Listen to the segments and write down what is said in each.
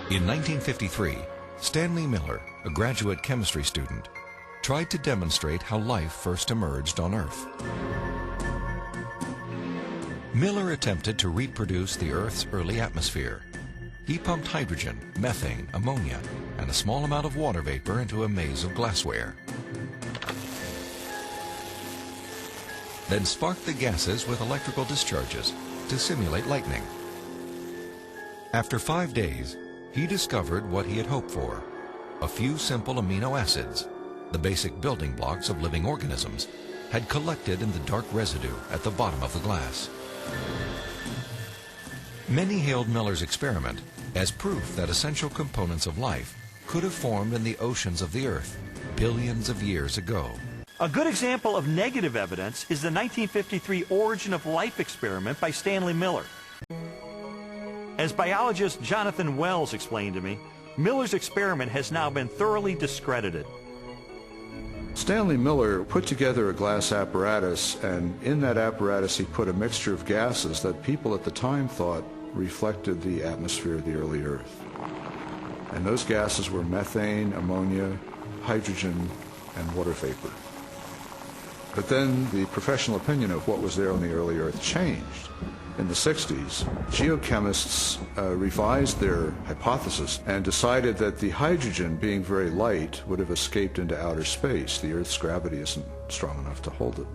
In 1953, Stanley Miller, a graduate chemistry student, tried to demonstrate how life first emerged on Earth. Miller attempted to reproduce the Earth's early atmosphere. He pumped hydrogen, methane, ammonia, and a small amount of water vapor into a maze of glassware. Then sparked the gases with electrical discharges to simulate lightning. After 5 days, he discovered what he had hoped for: a few simple amino acids, the basic building blocks of living organisms, had collected in the dark residue at the bottom of the glass. Many hailed Miller's experiment as proof that essential components of life could have formed in the oceans of the Earth billions of years ago. A good example of negative evidence is the 1953 Origin of Life experiment by Stanley Miller. As biologist Jonathan Wells explained to me, Miller's experiment has now been thoroughly discredited. Stanley Miller put together a glass apparatus, and in that apparatus he put a mixture of gases that people at the time thought reflected the atmosphere of the early Earth. And those gases were methane, ammonia, hydrogen, and water vapor. But then the professional opinion of what was there on the early Earth changed. In the 60s, geochemists revised their hypothesis and decided that the hydrogen, being very light, would have escaped into outer space. The Earth's gravity isn't strong enough to hold it.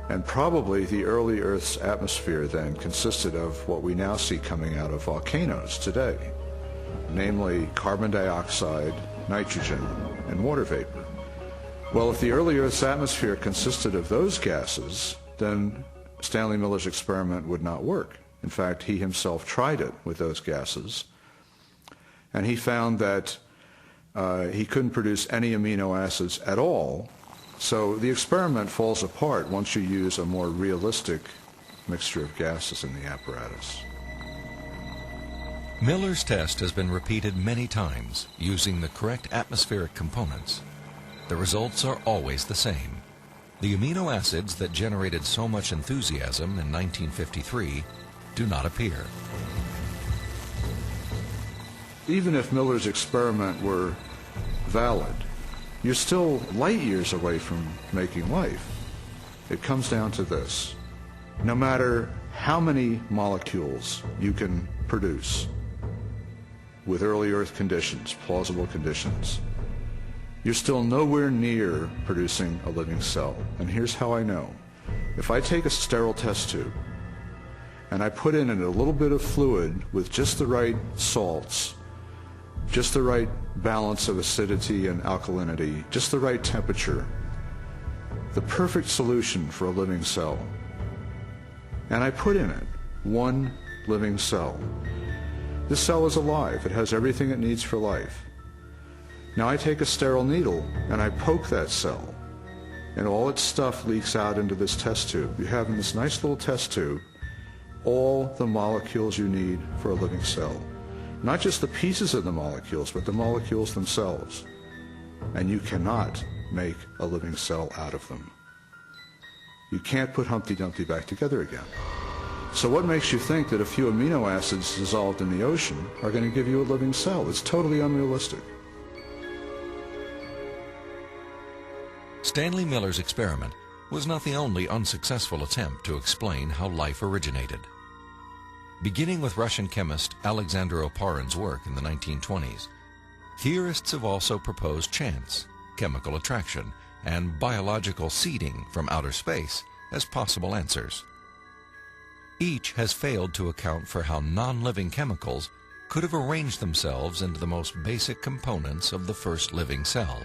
And probably the early Earth's atmosphere then consisted of what we now see coming out of volcanoes today, namely carbon dioxide, nitrogen, and water vapor. Well, if the early Earth's atmosphere consisted of those gases, then Stanley Miller's experiment would not work. In fact, he himself tried it with those gases, and he found that he couldn't produce any amino acids at all. So the experiment falls apart once you use a more realistic mixture of gases in the apparatus. Miller's test has been repeated many times using the correct atmospheric components. The results are always the same. The amino acids that generated so much enthusiasm in 1953 do not appear. Even if Miller's experiment were valid, you're still light years away from making life. It comes down to this: no matter how many molecules you can produce with early Earth conditions, plausible conditions, you're still nowhere near producing a living cell. And here's how I know. If I take a sterile test tube and I put in it a little bit of fluid with just the right salts, just the right balance of acidity and alkalinity, just the right temperature, the perfect solution for a living cell, and I put in it one living cell, this cell is alive. It has everything it needs for life. Now I take a sterile needle and I poke that cell, and all its stuff leaks out into this test tube. You have in this nice little test tube all the molecules you need for a living cell. Not just the pieces of the molecules, but the molecules themselves. And you cannot make a living cell out of them. You can't put Humpty Dumpty back together again. So what makes you think that a few amino acids dissolved in the ocean are going to give you a living cell? It's totally unrealistic. Stanley Miller's experiment was not the only unsuccessful attempt to explain how life originated. Beginning with Russian chemist Alexander Oparin's work in the 1920s, theorists have also proposed chance, chemical attraction, and biological seeding from outer space as possible answers. Each has failed to account for how non-living chemicals could have arranged themselves into the most basic components of the first living cell.